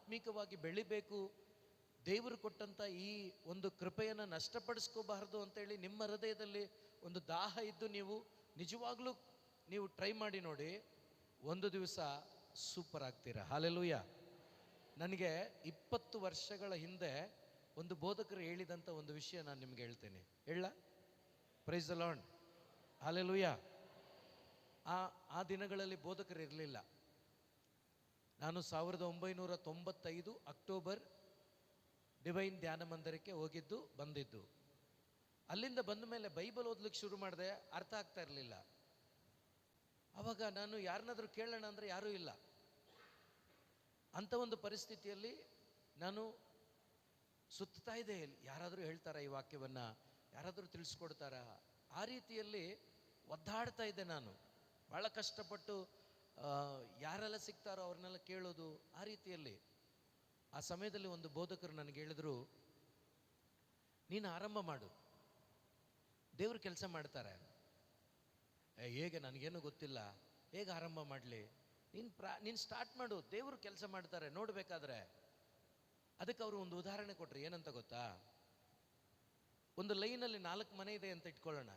ಆತ್ಮೀಕವಾಗಿ ಬೆಳಿಬೇಕು, ದೇವರು ಕೊಟ್ಟಂಥ ಈ ಒಂದು ಕೃಪೆಯನ್ನು ನಷ್ಟಪಡಿಸ್ಕೋಬಾರ್ದು ಅಂತೇಳಿ ನಿಮ್ಮ ಹೃದಯದಲ್ಲಿ ಒಂದು ದಾಹ ಇದ್ದು ನೀವು ನಿಜವಾಗ್ಲೂ ನೀವು ಟ್ರೈ ಮಾಡಿ ನೋಡಿ, ಒಂದು ದಿವಸ ಸೂಪರ್ ಆಗ್ತೀರಾ. ಹಲ್ಲೆಲೂಯಾ. ನನಗೆ 20 ವರ್ಷಗಳ ಹಿಂದೆ ಒಂದು ಬೋಧಕರು ಹೇಳಿದಂಥ ಒಂದು ವಿಷಯ ನಾನು ನಿಮ್ಗೆ ಹೇಳ್ತೇನೆ. ಹೇಳ ಪ್ರೈಸ್ ದ ಲಾರ್ಡ್. ಹಲ್ಲೆಲೂಯಾ. ಆ ದಿನಗಳಲ್ಲಿ ಬೋಧಕರು ಇರಲಿಲ್ಲ. ನಾನು 1995 ಅಕ್ಟೋಬರ್ ಡಿವೈನ್ ಧ್ಯಾನ ಮಂದಿರಕ್ಕೆ ಹೋಗಿದ್ದು ಬಂದಿದ್ದು. ಅಲ್ಲಿಂದ ಬಂದ ಮೇಲೆ ಬೈಬಲ್ ಓದ್ಲಿಕ್ಕೆ ಶುರು ಮಾಡಿದೆ, ಅರ್ಥ ಆಗ್ತಾ ಇರಲಿಲ್ಲ. ಅವಾಗ ನಾನು ಯಾರನ್ನಾದ್ರೂ ಕೇಳೋಣ ಅಂದರೆ ಯಾರೂ ಇಲ್ಲ. ಅಂಥ ಒಂದು ಪರಿಸ್ಥಿತಿಯಲ್ಲಿ ನಾನು ಸುತ್ತಾ ಇದೆ, ಯಾರಾದರೂ ಹೇಳ್ತಾರಾ ಈ ವಾಕ್ಯವನ್ನು, ಯಾರಾದರೂ ತಿಳಿಸ್ಕೊಡ್ತಾರಾ, ಆ ರೀತಿಯಲ್ಲಿ ಒದ್ದಾಡ್ತಾ ಇದ್ದೆ ನಾನು. ಭಾಳ ಕಷ್ಟಪಟ್ಟು ಯಾರೆಲ್ಲ ಸಿಗ್ತಾರೋ ಅವ್ರನ್ನೆಲ್ಲ ಕೇಳೋದು, ಆ ರೀತಿಯಲ್ಲಿ. ಆ ಸಮಯದಲ್ಲಿ ಒಂದು ಬೋಧಕರು ನನಗೆ ಹೇಳಿದ್ರು, ನೀನು ಆರಂಭ ಮಾಡು, ದೇವ್ರು ಕೆಲಸ ಮಾಡ್ತಾರೆ. ಹೇಗೆ, ನನಗೇನು ಗೊತ್ತಿಲ್ಲ, ಹೇಗೆ ಆರಂಭ ಮಾಡಲಿ, ನೀನು ಸ್ಟಾರ್ಟ್ ಮಾಡು, ದೇವರು ಕೆಲಸ ಮಾಡ್ತಾರೆ ನೋಡಬೇಕಾದ್ರೆ. ಅದಕ್ಕೆ ಅವರು ಒಂದು ಉದಾಹರಣೆ ಕೊಟ್ಟರು. ಏನಂತ ಗೊತ್ತಾ, ಒಂದು ಲೈನಲ್ಲಿ 4 ಮನೆ ಇದೆ ಅಂತ ಇಟ್ಕೊಳ್ಳೋಣ.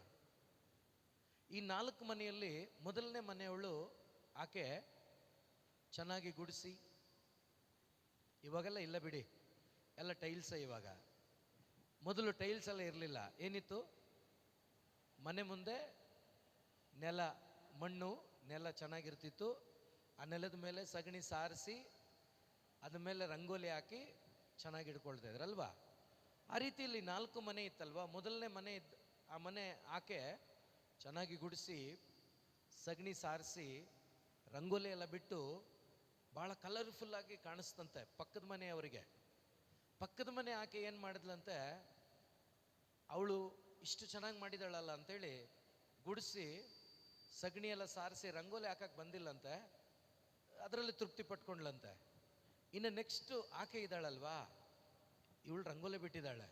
ಈ 4 ಮನೆಯಲ್ಲಿ ಮೊದಲನೇ ಮನೆಯವಳು, ಆಕೆ ಚೆನ್ನಾಗಿ ಗುಡಿಸಿ, ಇವಾಗೆಲ್ಲ ಇಲ್ಲ ಬಿಡಿ, ಎಲ್ಲ ಟೈಲ್ಸೇ ಇವಾಗ. ಮೊದಲು ಟೈಲ್ಸ್ ಎಲ್ಲ ಇರಲಿಲ್ಲ. ಏನಿತ್ತು, ಮನೆ ಮುಂದೆ ನೆಲ, ಮಣ್ಣು ನೆಲ ಚೆನ್ನಾಗಿರ್ತಿತ್ತು. ಆ ನೆಲದ ಮೇಲೆ ಸಗಣಿ ಸಾರಿಸಿ ಅದ ಮೇಲೆ ರಂಗೋಲಿ ಹಾಕಿ ಚೆನ್ನಾಗಿ ಇಟ್ಕೊಳ್ತಾ ಇದ್ರಲ್ವಾ. ಆ ರೀತಿಯಲ್ಲಿ 4 ಮನೆ ಇತ್ತಲ್ವಾ. ಮೊದಲನೇ ಮನೆ ಆ ಮನೆ ಆಕೆ ಚೆನ್ನಾಗಿ ಗುಡಿಸಿ ಸಗಣಿ ಸಾರಿಸಿ ರಂಗೋಲಿ ಎಲ್ಲ ಬಿಟ್ಟು ಭಾಳ ಕಲರ್ಫುಲ್ಲಾಗಿ ಕಾಣಿಸ್ತಂತೆ ಪಕ್ಕದ ಮನೆಯವರಿಗೆ. ಪಕ್ಕದ ಮನೆ ಆಕೆ ಏನು ಮಾಡಿದ್ಲಂತೆ, ಅವಳು ಇಷ್ಟು ಚೆನ್ನಾಗಿ ಮಾಡಿದಾಳಲ್ಲ ಅಂತೇಳಿ ಗುಡಿಸಿ ಸಗಣಿ ಎಲ್ಲ ಸಾರಿಸಿ ರಂಗೋಲಿ ಹಾಕಕ್ಕೆ ಬಂದಿಲ್ಲಂತೆ, ಅದರಲ್ಲಿ ತೃಪ್ತಿ ಪಟ್ಕೊಂಡ್ಲಂತೆ. ಇನ್ನು ನೆಕ್ಸ್ಟು ಆಕೆ ಇದ್ದಾಳಲ್ವಾ, ಇವಳು ರಂಗೋಲಿ ಬಿಟ್ಟಿದ್ದಾಳೆ,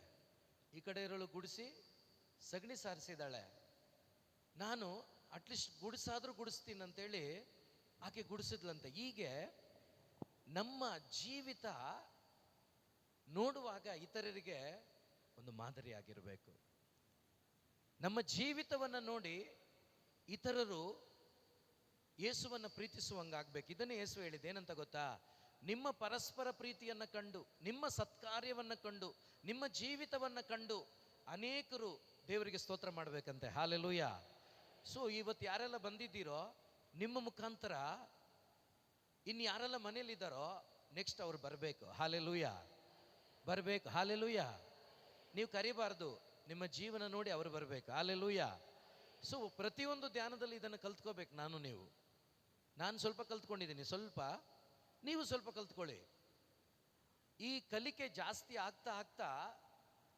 ಈ ಕಡೆ ಇರೋಳು ಗುಡಿಸಿ ಸಗಣಿ ಸಾರಿಸಿದ್ದಾಳೆ. ನಾನು ಅಟ್ಲೀಸ್ಟ್ ಗುಡಿಸಾದ್ರೂ ಗುಡಿಸ್ತೀನಿ ಅಂತೇಳಿ ಆಕೆ ಗುಡಿಸಿದ್ಲಂತೆ. ಹೀಗೆ ನಮ್ಮ ಜೀವಿತ ನೋಡುವಾಗ ಇತರರಿಗೆ ಒಂದು ಮಾದರಿಯಾಗಿರಬೇಕು. ನಮ್ಮ ಜೀವಿತವನ್ನು ನೋಡಿ ಇತರರು ಯೇಸುವನ್ನು ಪ್ರೀತಿಸುವಂಗಾಗಬೇಕು. ಇದನ್ನೇ ಯೇಸು ಹೇಳಿದ್ದು. ಏನಂತ ಗೊತ್ತಾ, ನಿಮ್ಮ ಪರಸ್ಪರ ಪ್ರೀತಿಯನ್ನು ಕಂಡು, ನಿಮ್ಮ ಸತ್ಕಾರ್ಯವನ್ನು ಕಂಡು, ನಿಮ್ಮ ಜೀವಿತವನ್ನು ಕಂಡು ಅನೇಕರು ದೇವರಿಗೆ ಸ್ತೋತ್ರ ಮಾಡಬೇಕಂತೆ. ಹಲ್ಲೆಲೂಯಾ. ಸೊ ಇವತ್ತು ಯಾರೆಲ್ಲ ಬಂದಿದ್ದೀರೋ ನಿಮ್ಮ ಮುಖಾಂತರ ಇನ್ನು ಯಾರೆಲ್ಲ ಮನೇಲಿದ್ದಾರೋ ನೆಕ್ಸ್ಟ್ ಅವ್ರು ಬರಬೇಕು. ಹಲ್ಲೆಲೂಯಾ, ಬರಬೇಕು. ಹಲ್ಲೆಲೂಯಾ. ನೀವು ಕರಿಬಾರ್ದು, ನಿಮ್ಮ ಜೀವನ ನೋಡಿ ಅವರು ಬರಬೇಕು. ಹಲ್ಲೆಲೂಯಾ. ಸೊ ಪ್ರತಿಯೊಂದು ಧ್ಯಾನದಲ್ಲಿ ಇದನ್ನು ಕಲ್ತ್ಕೋಬೇಕು. ನಾನು ಸ್ವಲ್ಪ ಕಲ್ತ್ಕೊಂಡಿದ್ದೀನಿ, ಸ್ವಲ್ಪ ನೀವು ಸ್ವಲ್ಪ ಕಲ್ತ್ಕೊಳ್ಳಿ. ಈ ಕಲಿಕೆ ಜಾಸ್ತಿ ಆಗ್ತಾ ಆಗ್ತಾ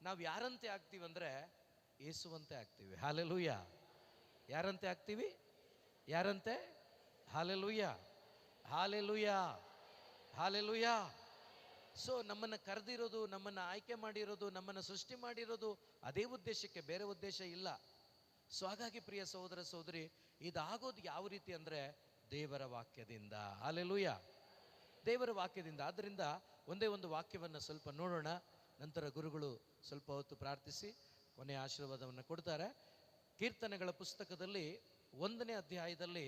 ನಾವು ಯಾರಂತೆ ಆಗ್ತೀವಿ ಅಂದರೆ ಯೇಸುವಂತೆ ಆಗ್ತೀವಿ. ಹಲ್ಲೆಲೂಯಾ. ಯಾರಂತೆ ಆಗ್ತೀವಿ? ಯಾರಂತೆ? Hallelujah, hallelujah, hallelujah. ಸೊ ನಮ್ಮನ್ನು ಕರೆದಿರೋದು, ನಮ್ಮನ್ನು ಆಯ್ಕೆ ಮಾಡಿರೋದು, ನಮ್ಮನ್ನು ಸೃಷ್ಟಿ ಮಾಡಿರೋದು ಅದೇ ಉದ್ದೇಶಕ್ಕೆ, ಬೇರೆ ಉದ್ದೇಶ ಇಲ್ಲ. ಸೊ ಹಾಗಾಗಿ ಪ್ರಿಯ ಸಹೋದರ ಸಹೋದರಿ, ಇದಾಗೋದು ಯಾವ ರೀತಿ ಅಂದರೆ ದೇವರ ವಾಕ್ಯದಿಂದ. ಹಲ್ಲೆಲೂಯಾ, ದೇವರ ವಾಕ್ಯದಿಂದ. ಆದ್ದರಿಂದ ಒಂದೇ ಒಂದು ವಾಕ್ಯವನ್ನು ಸ್ವಲ್ಪ ನೋಡೋಣ, ನಂತರ ಗುರುಗಳು ಸ್ವಲ್ಪ ಹೊತ್ತು ಪ್ರಾರ್ಥಿಸಿ ಕೊನೆಯ ಆಶೀರ್ವಾದವನ್ನು ಕೊಡ್ತಾರೆ. ಕೀರ್ತನೆಗಳ ಪುಸ್ತಕದಲ್ಲಿ 1ನೇ ಅಧ್ಯಾಯದಲ್ಲಿ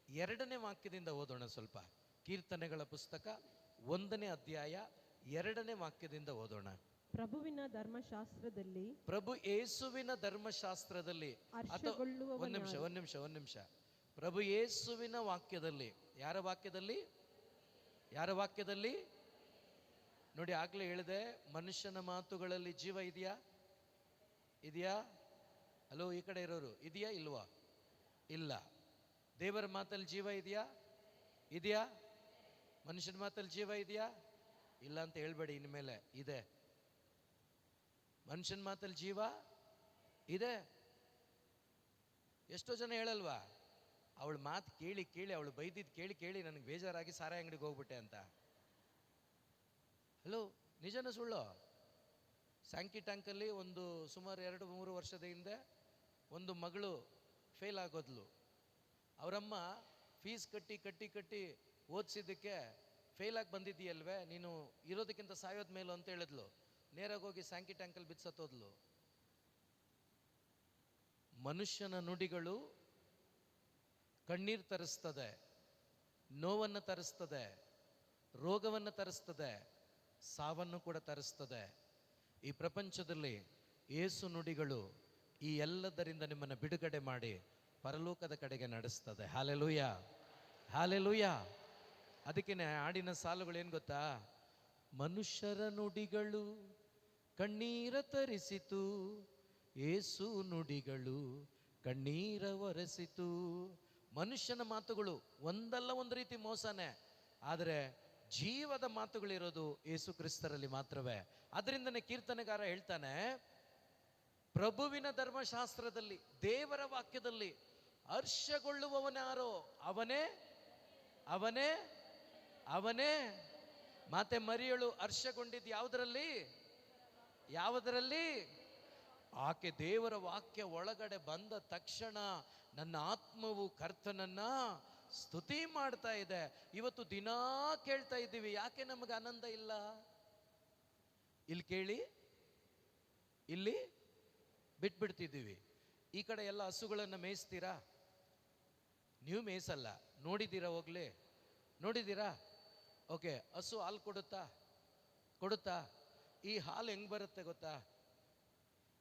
2ನೇ ವಾಕ್ಯದಿಂದ ಓದೋಣ. ಸ್ವಲ್ಪ ಕೀರ್ತನೆಗಳ ಪುಸ್ತಕ 1ನೇ ಅಧ್ಯಾಯ 2ನೇ ವಾಕ್ಯದಿಂದ ಓದೋಣ. ಪ್ರಭುವಿನ ಧರ್ಮಶಾಸ್ತ್ರದಲ್ಲಿ, ಪ್ರಭು ಯೇಸುವಿನ ಧರ್ಮಶಾಸ್ತ್ರದಲ್ಲಿ, ಒಂದು ನಿಮಿಷ. ಪ್ರಭು ಯೇಸುವಿನ ವಾಕ್ಯದಲ್ಲಿ. ಯಾರ ವಾಕ್ಯದಲ್ಲಿ? ಯಾರ ವಾಕ್ಯದಲ್ಲಿ? ನೋಡಿ, ಆಗ್ಲೇ ಹೇಳಿದೆ, ಮನುಷ್ಯನ ಮಾತುಗಳಲ್ಲಿ ಜೀವ ಇದೆಯಾ? ಇದೆಯಾ? ಹಲೋ, ಈ ಕಡೆ ಇರೋರು, ಇದೆಯಾ ಇಲ್ವಾ? ಇಲ್ಲ. ದೇವರ ಮಾತಲ್ಲಿ ಜೀವ ಇದೆಯಾ? ಇದೆಯಾ? ಮನುಷ್ಯನ ಮಾತಲ್ಲಿ ಜೀವ ಇದೆಯಾ? ಇಲ್ಲ ಅಂತ ಹೇಳ್ಬೇಡಿ ಇನ್ಮೇಲೆ. ಇದೆ. ಮನುಷ್ಯನ ಮಾತಲ್ಲಿ ಜೀವ ಇದೆ. ಎಷ್ಟೋ ಜನ ಹೇಳಲ್ವಾ, ಅವಳ ಮಾತು ಕೇಳಿ ಕೇಳಿ, ಅವಳು ಬೈದಿದ್ದು ಕೇಳಿ ಕೇಳಿ ನನಗೆ ಬೇಜಾರಾಗಿ ಸಾರಾಯಿ ಅಂಗಡಿಗೆ ಹೋಗ್ಬಿಟ್ಟೆ ಅಂತ. ಹಲೋ, ನಿಜನ ಸುಳ್ಳು? ಸ್ಯಾಂಕಿ ಟ್ಯಾಂಕಲ್ಲಿ ಒಂದು ಸುಮಾರು 2-3 ವರ್ಷದ ಹಿಂದೆ ಒಂದು ಮಗಳು ಫೇಲ್ ಆಗೋದ್ಲು. ಅವರಮ್ಮ ಫೀಸ್ ಕಟ್ಟಿ ಕಟ್ಟಿ ಕಟ್ಟಿ ಓದಿಸಿದ್ದಕ್ಕೆ ಫೇಲ್ ಆಗಿ ಬಂದಿದ್ದೀಯಲ್ವೇ, ನೀನು ಇರೋದಕ್ಕಿಂತ ಸಾಯೋದ್ ಮೇಲು ಅಂತ ಹೇಳಿದ್ಲು. ನೇರಾಗಿ ಹೋಗಿ ಸ್ಯಾಂಕಿ ಟ್ಯಾಂಕಲ್ಲಿ ಬಿತ್ಸತ್ತೋದ್ಲು. ಮನುಷ್ಯನ ನುಡಿಗಳು ಕಣ್ಣೀರು ತರಿಸ್ತದೆ, ನೋವನ್ನು ತರಿಸ್ತದೆ, ರೋಗವನ್ನು ತರಿಸ್ತದೆ, ಸಾವನ್ನು ಕೂಡ ತರಿಸ್ತದೆ. ಈ ಪ್ರಪಂಚದಲ್ಲಿ ಏಸು ನುಡಿಗಳು ಈ ಎಲ್ಲದರಿಂದ ನಿಮ್ಮನ್ನು ಬಿಡುಗಡೆ ಮಾಡಿ ಪರಲೋಕದ ಕಡೆಗೆ ನಡೆಸ್ತದೆ. Hallelujah, hallelujah. ಅದಕ್ಕೇನೆ ಹಾಡಿನ ಸಾಲುಗಳು ಏನು ಗೊತ್ತಾ? ಮನುಷ್ಯರ ನುಡಿಗಳು ಕಣ್ಣೀರ ತರಿಸಿತು, ಏಸು ನುಡಿಗಳು ಕಣ್ಣೀರ ಒರೆಸಿತು. ಮನುಷ್ಯನ ಮಾತುಗಳು ಒಂದಲ್ಲ ಒಂದು ರೀತಿ ಮೋಸನೇ, ಆದರೆ ಜೀವದ ಮಾತುಗಳಿರೋದು ಯೇಸು ಕ್ರಿಸ್ತರಲ್ಲಿ ಮಾತ್ರವೇ. ಅದರಿಂದನೇ ಕೀರ್ತನೆಗಾರ ಹೇಳ್ತಾನೆ, ಪ್ರಭುವಿನ ಧರ್ಮಶಾಸ್ತ್ರದಲ್ಲಿ, ದೇವರ ವಾಕ್ಯದಲ್ಲಿ ಹರ್ಷಗೊಳ್ಳುವವನಾರೋ ಅವನೇ ಅವನೇ ಅವನೇ. ಮಾತೆ ಮರಿಯಳು ಹರ್ಷಗೊಂಡಿದ್ದು ಯಾವುದರಲ್ಲಿ? ಯಾವುದರಲ್ಲಿ? ಆಕೆ ದೇವರ ವಾಕ್ಯ ಒಳಗಡೆ ಬಂದ ತಕ್ಷಣ ನನ್ನ ಆತ್ಮವು ಕರ್ತನನ್ನ ಸ್ತುತಿ ಮಾಡ್ತಾ ಇದೆ. ಇವತ್ತು ದಿನಾ ಕೇಳ್ತಾ ಇದ್ದೀವಿ, ಯಾಕೆ ನಮಗೆ ಆನಂದ ಇಲ್ಲ? ಇಲ್ಲಿ ಕೇಳಿ, ಇಲ್ಲಿ ಬಿಟ್ಬಿಡ್ತಿದ್ದೀವಿ. ಈ ಕಡೆ ಎಲ್ಲ ಹಸುಗಳನ್ನು ಮೇಯಿಸ್ತೀರಾ? ನೀವು ಮೇಯಿಸಲ್ಲ, ನೋಡಿದ್ದೀರಾ? ಹೋಗ್ಲಿ, ನೋಡಿದ್ದೀರಾ? ಓಕೆ, ಹಸು ಹಾಲು ಕೊಡುತ್ತಾ? ಕೊಡುತ್ತಾ? ಈ ಹಾಲು ಹೆಂಗ್ ಬರುತ್ತೆ ಗೊತ್ತಾ?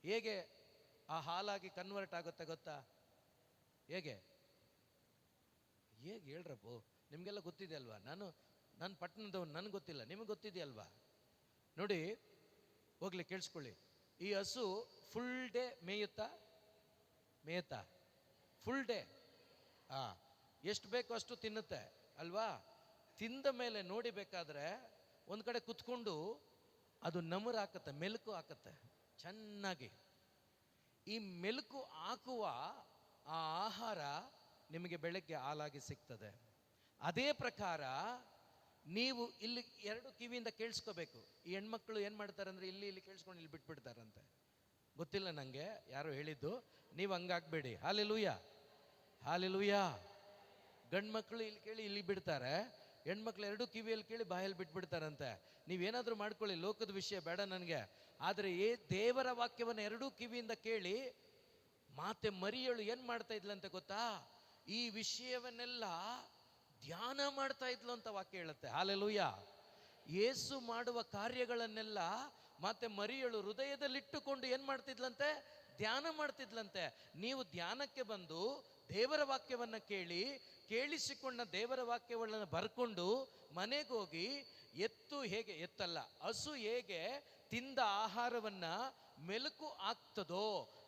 ಹೇಗೆ ಆ ಹಾಲಾಗಿ ಕನ್ವರ್ಟ್ ಆಗುತ್ತೆ ಗೊತ್ತಾ? ಹೇಗೆ ಹೇಗೆ ಹೇಳ್ರಪ್ಪು, ನಿಮಗೆಲ್ಲ ಗೊತ್ತಿದೆ ಅಲ್ವಾ? ನಾನು ಪಟ್ಟಣದವನು, ನನಗೆ ಗೊತ್ತಿಲ್ಲ, ನಿಮಗೆ ಗೊತ್ತಿದೆಯಲ್ವಾ? ನೋಡಿ, ಹೋಗ್ಲಿ ಕೇಳಿಸ್ಕೊಳ್ಳಿ. ಈ ಹಸು ಫುಲ್ ಡೇ ಮೇಯುತ್ತಾ? ಮೇಯುತ್ತಾ? ಫುಲ್ ಡೇ ಎಷ್ಟು ಬೇಕೋ ಅಷ್ಟು ತಿನ್ನುತ್ತೆ ಅಲ್ವಾ? ತಿಂದ ಮೇಲೆ ನೋಡಿ ಬೇಕಾದ್ರೆ ಒಂದು ಕಡೆ ಕುತ್ಕೊಂಡು ಅದು ನಮರು ಹಾಕತ್ತೆ, ಮೆಲುಕು ಹಾಕತ್ತೆ ಚೆನ್ನಾಗಿ. ಈ ಮೆಲುಕು ಹಾಕುವ ಆ ಆಹಾರ ನಿಮಗೆ ಬೆಳಗ್ಗೆ ಹಾಲಾಗಿ ಸಿಗ್ತದೆ. ಅದೇ ಪ್ರಕಾರ ನೀವು ಇಲ್ಲಿ ಎರಡು ಕಿವಿಯಿಂದ ಕೇಳಿಸ್ಕೋಬೇಕು. ಈ ಹೆಣ್ಮಕ್ಳು ಏನು ಮಾಡ್ತಾರೆ ಅಂದರೆ ಇಲ್ಲಿ ಕೇಳಿಸ್ಕೊಂಡು ಇಲ್ಲಿ ಬಿಟ್ಬಿಡ್ತಾರಂತೆ. ಗೊತ್ತಿಲ್ಲ ನನಗೆ, ಯಾರೋ ಹೇಳಿದ್ದು. ನೀವು ಹಂಗಾಗ್ಬೇಡಿ. Hallelujah, hallelujah. ಗಂಡು ಮಕ್ಕಳು ಇಲ್ಲಿ ಕೇಳಿ ಇಲ್ಲಿ ಬಿಡ್ತಾರೆ, ಹೆಣ್ಮಕ್ಳು ಎರಡು ಕಿವಿಯಲ್ಲಿ ಕೇಳಿ ಬಾಯಲ್ಲಿ ಬಿಟ್ಬಿಡ್ತಾರಂತೆ. ನೀವೇನಾದರೂ ಮಾಡ್ಕೊಳ್ಳಿ, ಲೋಕದ ವಿಷಯ ಬೇಡ ನನಗೆ. ಆದರೆ ದೇವರ ವಾಕ್ಯವನ್ನು ಎರಡೂ ಕಿವಿಯಿಂದ ಕೇಳಿ. ಮಾತೆ ಮರಿಯಳು ಏನು ಮಾಡ್ತಾ ಇದ್ಲಂತೆ ಗೊತ್ತಾ? ಈ ವಿಷಯವನ್ನೆಲ್ಲ ಧ್ಯಾನ ಮಾಡ್ತಾ ಇದ್ಲು ಅಂತ ವಾಕ್ಯ ಹೇಳುತ್ತೆ. ಹಾಲೆಲೂಯ. ಯೇಸು ಮಾಡುವ ಕಾರ್ಯಗಳನ್ನೆಲ್ಲ ಮಾತೆ ಮರಿಯಳು ಹೃದಯದಲ್ಲಿಟ್ಟುಕೊಂಡು ಏನು ಮಾಡ್ತಿದ್ಲಂತೆ? ಧ್ಯಾನ ಮಾಡ್ತಿದ್ಲಂತೆ. ನೀವು ಧ್ಯಾನಕ್ಕೆ ಬಂದು ದೇವರ ವಾಕ್ಯವನ್ನು ಕೇಳಿಸಿಕೊಂಡ ದೇವರ ವಾಕ್ಯಗಳನ್ನು ಬರ್ಕೊಂಡು ಮನೆಗೆ ಹೋಗಿ ಹಸು ಹೇಗೆ ತಿಂದ ಆಹಾರವನ್ನ ಮೆಲುಕು ಆಗ್ತದೋ,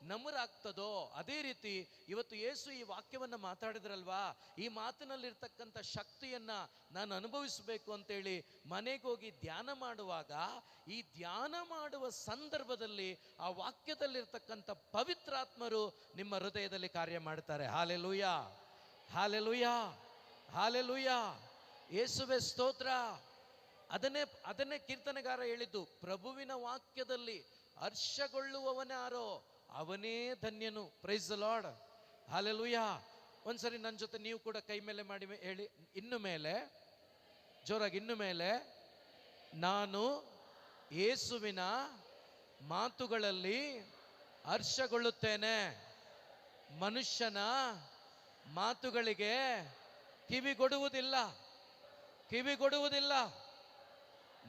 ನಮರಾಗ್ತದೋ, ಅದೇ ರೀತಿ ಇವತ್ತು ಯೇಸು ಈ ವಾಕ್ಯವನ್ನು ಮಾತಾಡಿದ್ರಲ್ವಾ, ಈ ಮಾತಿನಲ್ಲಿರ್ತಕ್ಕಂಥ ಶಕ್ತಿಯನ್ನ ನಾನು ಅನುಭವಿಸಬೇಕು ಅಂತೇಳಿ ಮನೆಗೆ ಹೋಗಿ ಧ್ಯಾನ ಮಾಡುವಾಗ, ಈ ಧ್ಯಾನ ಮಾಡುವ ಸಂದರ್ಭದಲ್ಲಿ ಆ ವಾಕ್ಯದಲ್ಲಿರ್ತಕ್ಕಂಥ ಪವಿತ್ರಾತ್ಮರು ನಿಮ್ಮ ಹೃದಯದಲ್ಲಿ ಕಾರ್ಯ ಮಾಡ್ತಾರೆ. Hallelujah, hallelujah, hallelujah. ಯೇಸುವೆ ಸ್ತೋತ್ರ. ಅದನ್ನೇ ಕೀರ್ತನೆಗಾರ ಹೇಳಿದ್ದು, ಪ್ರಭುವಿನ ವಾಕ್ಯದಲ್ಲಿ ಹರ್ಷಗೊಳ್ಳುವವನಾರೋ ಅವನೇ ಧನ್ಯನು. Praise the lord, hallelujah. ಒಂದ್ಸರಿ ನನ್ನ ಜೊತೆ ನೀವು ಕೂಡ ಕೈ ಮೇಲೆ ಮಾಡಿ ಹೇಳಿ, ಇನ್ನು ಮೇಲೆ, ಜೋರಾಗಿ, ಇನ್ನು ಮೇಲೆ ನಾನು ಯೇಸುವಿನ ಮಾತುಗಳಲ್ಲಿ ಹರ್ಷಗೊಳ್ಳುತ್ತೇನೆ. ಮನುಷ್ಯನ ಮಾತುಗಳಿಗೆ ಕಿವಿಗೊಡುವುದಿಲ್ಲ, ಕಿವಿಗೊಡುವುದಿಲ್ಲ.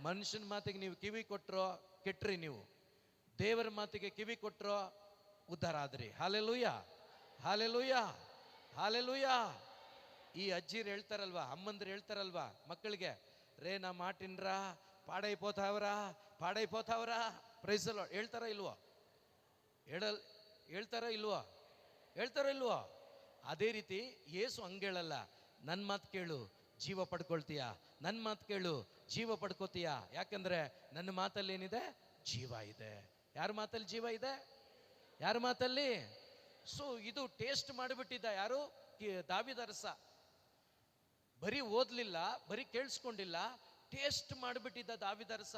ಮನುಷ್ಯನ ಮಾತಿಗೆ ನೀವು ಕಿವಿ ಕೊಟ್ರೋ ಕೆಟ್ರಿ, ನೀವು ದೇವರ ಮಾತಿಗೆ ಕಿವಿ ಕೊಟ್ರೋ ಉದ್ಧಾರ ಆದ್ರಿ. Hallelujah, hallelujah, hallelujah. ಈ ಅಜ್ಜಿರು ಹೇಳ್ತಾರಲ್ವಾ, ಅಮ್ಮಂದ್ರು ಹೇಳ್ತಾರಲ್ವಾ ಮಕ್ಕಳಿಗೆ, ರೇ ನಾ ಮಾಟಿನ್ರಾ ಪಾಡೈಪೋತಾವ್ರಾ ಪ್ರೈಸ್ ದ ಲಾರ್ಡ್ ಹೇಳ್ತಾರ ಇಲ್ವೋ? ಹೇಳ್ತಾರ ಇಲ್ವೋ? ಹೇಳ್ತಾರ ಇಲ್ವೋ? ಅದೇ ರೀತಿ ಯೇಸು ಹಂಗೇಳಲ್ಲ. ನನ್ನ ಮಾತು ಕೇಳು ಜೀವ ಪಡ್ಕೊಳ್ತೀಯ, ನನ್ನ ಮಾತು ಕೇಳು ಜೀವ ಪಡ್ಕೋತೀಯ. ಯಾಕಂದ್ರೆ ನನ್ನ ಮಾತಲ್ಲಿ ಏನಿದೆ? ಜೀವ ಇದೆ. ಯಾರ ಮಾತಲ್ಲಿ ಜೀವ ಇದೆ? ಯಾರ ಮಾತಲ್ಲಿ? ಸೊ ಇದು ಟೇಸ್ಟ್ ಮಾಡಿಬಿಟ್ಟಿದ್ದ ಯಾರು? ದಾವೀದ ಅರಸ. ಬರೀ ಓದ್ಲಿಲ್ಲ, ಬರೀ ಕೇಳಿಸ್ಕೊಂಡಿಲ್ಲ, ಟೇಸ್ಟ್ ಮಾಡಿಬಿಟ್ಟಿದ್ದ ದಾವೀದ ಅರಸ.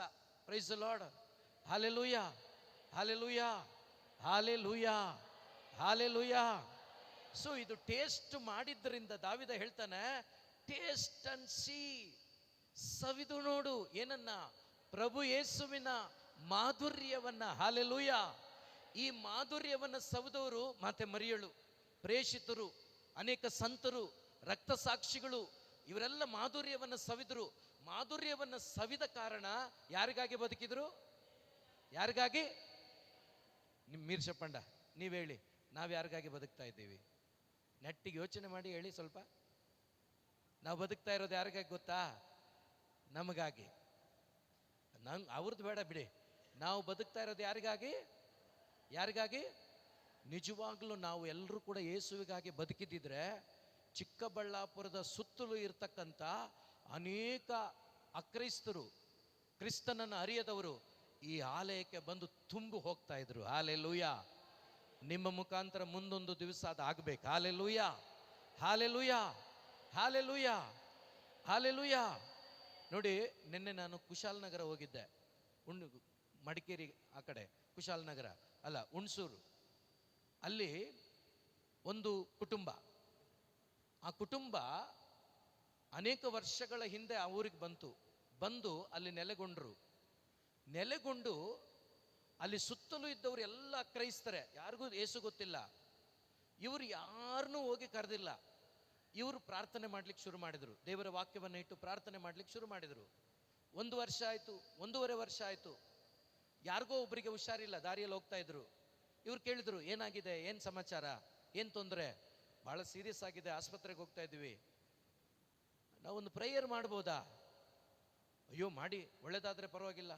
Praise the lord, hallelujah, hallelujah, hallelujah, hallelujah. So ಇದು ಟೇಸ್ಟ್ ಮಾಡಿದ್ರಿಂದ ದಾವೀದ ಹೇಳ್ತಾನೆ, ಟೇಸ್ಟ್ ಅಂಡ್ ಸಿ ಸವಿದು ನೋಡು. ಏನನ್ನ? ಪ್ರಭು ಯೇಸುವಿನ ಮಾಧುರ್ಯವನ್ನ. ಹಾಲೆಲೂಯ. ಈ ಮಾಧುರ್ಯವನ್ನ ಸವಿದವರು ಮತ್ತೆ ಮರಿಯಳು, ಪ್ರೇಷಿತರು, ಅನೇಕ ಸಂತರು, ರಕ್ತ ಸಾಕ್ಷಿಗಳು, ಇವರೆಲ್ಲ ಮಾಧುರ್ಯವನ್ನು ಸವಿದ್ರು. ಮಾಧುರ್ಯವನ್ನು ಸವಿದ ಕಾರಣ ಯಾರಿಗಾಗಿ ಬದುಕಿದ್ರು? ಯಾರಿಗಾಗಿ? ಮೀರ್ಷಪ್ಪಂಡ ನೀವು ಹೇಳಿ, ನಾವು ಯಾರಿಗಾಗಿ ಬದುಕ್ತಾ ಇದ್ದೀವಿ? ನೆಟ್ಟಿಗೆ ಯೋಚನೆ ಮಾಡಿ ಹೇಳಿ ಸ್ವಲ್ಪ. ನಾವು ಬದುಕ್ತಾ ಇರೋದು ಯಾರಿಗಾಗಿ ಗೊತ್ತಾ? ನಮಗಾಗಿ. ಅವ್ರದ್ದು ಬೇಡ ಬಿಡಿ. ನಾವು ಬದುಕ್ತಾ ಇರೋದು ಯಾರಿಗಾಗಿ? ಯಾರಿಗಾಗಿ? ನಿಜವಾಗ್ಲೂ ನಾವು ಎಲ್ಲರೂ ಕೂಡ ಯೇಸುವಿಗಾಗಿ ಬದುಕಿದ್ದಿದ್ರೆ ಚಿಕ್ಕಬಳ್ಳಾಪುರದ ಸುತ್ತಲೂ ಇರ್ತಕ್ಕಂಥ ಅನೇಕ ಅಕ್ರೈಸ್ತರು, ಕ್ರಿಸ್ತನನ್ನು ಅರಿಯದವರು ಈ ಆಲಯಕ್ಕೆ ಬಂದು ತುಂಬಿ ಹೋಗ್ತಾ ಇದ್ರು. ಹಾಲೆಲೂಯ. ನಿಮ್ಮ ಮುಖಾಂತರ ಮುಂದೊಂದು ದಿವಸ ಅದು ಆಗ್ಬೇಕು. Hallelujah, hallelujah, hallelujah, hallelujah. ನೋಡಿ, ನಿನ್ನೆ ನಾನು ಕುಶಾಲನಗರ ಹೋಗಿದ್ದೆ. ಮಡಿಕೇರಿ ಆ ಕಡೆ ಕುಶಾಲನಗರ ಅಲ್ಲ, ಹುಣಸೂರು. ಅಲ್ಲಿ ಒಂದು ಕುಟುಂಬ, ಆ ಕುಟುಂಬ ಅನೇಕ ವರ್ಷಗಳ ಹಿಂದೆ ಆ ಊರಿಗೆ ಬಂದು ಅಲ್ಲಿ ನೆಲೆಗೊಂಡು ಅಲ್ಲಿ ಸುತ್ತಲೂ ಇದ್ದವರು ಎಲ್ಲ ಕ್ರೈಸ್ತರೇ, ಯಾರಿಗೂ ಯೇಸು ಗೊತ್ತಿಲ್ಲ. ಇವರು ಯಾರನ್ನೂ ಹೋಗಿ ಕರೆದಿಲ್ಲ. ಇವರು ಪ್ರಾರ್ಥನೆ ಮಾಡ್ಲಿಕ್ಕೆ ಶುರು ಮಾಡಿದರು. ದೇವರ ವಾಕ್ಯವನ್ನು ಇಟ್ಟು ಪ್ರಾರ್ಥನೆ ಮಾಡ್ಲಿಕ್ಕೆ ಶುರು ಮಾಡಿದರು. 1 ವರ್ಷ ಆಯಿತು, 1.5 ವರ್ಷ ಆಯಿತು. ಯಾರಿಗೋ ಒಬ್ಬರಿಗೆ ಹುಷಾರಿಲ್ಲ, ದಾರಿಯಲ್ಲಿ ಹೋಗ್ತಾ ಇದ್ರು. ಇವ್ರು ಕೇಳಿದ್ರು, ಏನಾಗಿದೆ, ಏನು ಸಮಾಚಾರ, ಏನು ತೊಂದರೆ? ಭಾಳ ಸೀರಿಯಸ್ ಆಗಿದೆ, ಆಸ್ಪತ್ರೆಗೆ ಹೋಗ್ತಾ ಇದ್ದೀವಿ, ನಾವೊಂದು ಪ್ರೇಯರ್ ಮಾಡ್ಬೋದಾ? ಅಯ್ಯೋ ಮಾಡಿ, ಒಳ್ಳೇದಾದರೆ ಪರವಾಗಿಲ್ಲ.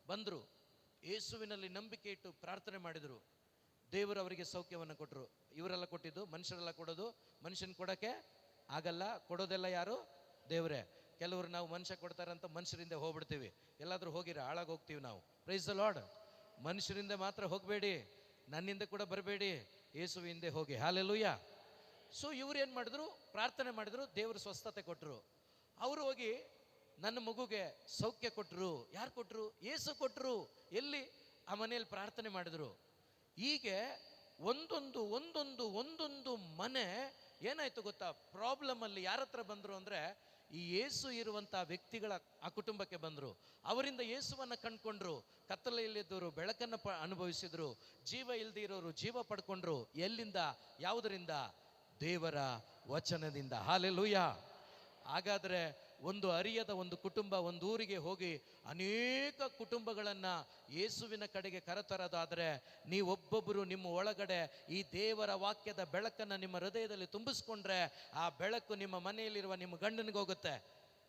ಬಂದರು, ಯೇಸುವಿನಲ್ಲಿ ನಂಬಿಕೆ ಇಟ್ಟು ಪ್ರಾರ್ಥನೆ ಮಾಡಿದರು. ದೇವರು ಅವರಿಗೆ ಸೌಖ್ಯವನ್ನು ಕೊಟ್ಟರು. ಇವರೆಲ್ಲ ಕೊಟ್ಟಿದ್ದು, ಮನುಷ್ಯರೆಲ್ಲ ಕೊಡೋದು. ಮನುಷ್ಯನ ಕೊಡೋಕ್ಕೆ ಆಗಲ್ಲ, ಕೊಡೋದೆಲ್ಲ ಯಾರು? ದೇವರೇ. ಕೆಲವರು ನಾವು ಮನುಷ್ಯ ಕೊಡ್ತಾರಂತ ಮನುಷ್ಯರಿಂದ ಹೋಗ್ಬಿಡ್ತೀವಿ. ಎಲ್ಲಾದರೂ ಹೋಗಿರ ಹಾಳಾಗಿ ಹೋಗ್ತೀವಿ ನಾವು. Praise the lord. ಮನುಷ್ಯರಿಂದ ಮಾತ್ರ ಹೋಗಬೇಡಿ, ನನ್ನಿಂದ ಕೂಡ ಬರಬೇಡಿ, ಯೇಸುವಿಂದ ಹೋಗಿ. ಹಾಲೆಲೂಯ. ಸೊ ಇವ್ರು ಏನು ಮಾಡಿದ್ರು? ಪ್ರಾರ್ಥನೆ ಮಾಡಿದ್ರು, ದೇವರು ಸ್ವಸ್ಥತೆ ಕೊಟ್ಟರು. ಅವರು ಹೋಗಿ ನನ್ನ ಮಗುಗೆ ಸೌಖ್ಯ ಕೊಟ್ಟರು. ಯಾರು ಕೊಟ್ಟರು? ಯೇಸು ಕೊಟ್ಟರು. ಎಲ್ಲಿ? ಆ ಮನೆಯಲ್ಲಿ ಪ್ರಾರ್ಥನೆ ಮಾಡಿದ್ರು. ಹೀಗೆ ಒಂದೊಂದು ಮನೆ ಏನಾಯ್ತು ಗೊತ್ತಾ? ಪ್ರಾಬ್ಲಮ್ ಅಲ್ಲಿ ಯಾರ ಹತ್ರ ಬಂದ್ರು ಅಂದ್ರೆ, ಈ ಯೇಸು ಇರುವಂತ ವ್ಯಕ್ತಿಗಳ ಆ ಕುಟುಂಬಕ್ಕೆ ಬಂದ್ರು. ಅವರಿಂದ ಯೇಸುವನ್ನ ಕಂಡ್ಕೊಂಡ್ರು. ಕತ್ತಲೆಯಲ್ಲಿದ್ದವರು ಬೆಳಕನ್ನು ಅನುಭವಿಸಿದ್ರು. ಜೀವ ಇಲ್ದೇ ಇರೋರು ಜೀವ ಪಡ್ಕೊಂಡ್ರು. ಎಲ್ಲಿಂದ? ಯಾವುದರಿಂದ? ದೇವರ ವಚನದಿಂದ. ಹಾಲೆಲೂಯ. ಹಾಗಾದ್ರೆ ಒಂದು ಅರಿಯದ ಒಂದು ಕುಟುಂಬ ಒಂದು ಊರಿಗೆ ಹೋಗಿ ಅನೇಕ ಕುಟುಂಬಗಳನ್ನ ಯೇಸುವಿನ ಕಡೆಗೆ ಕರೆತರೋದಾದ್ರೆ, ನೀವೊಬ್ಬೊಬ್ಬರು ನಿಮ್ಮ ಒಳಗಡೆ ಈ ದೇವರ ವಾಕ್ಯದ ಬೆಳಕನ್ನು ನಿಮ್ಮ ಹೃದಯದಲ್ಲಿ ತುಂಬಿಸ್ಕೊಂಡ್ರೆ, ಆ ಬೆಳಕು ನಿಮ್ಮ ಮನೆಯಲ್ಲಿರುವ ನಿಮ್ಮ ಗಂಡನಿಗೆ ಹೋಗುತ್ತೆ,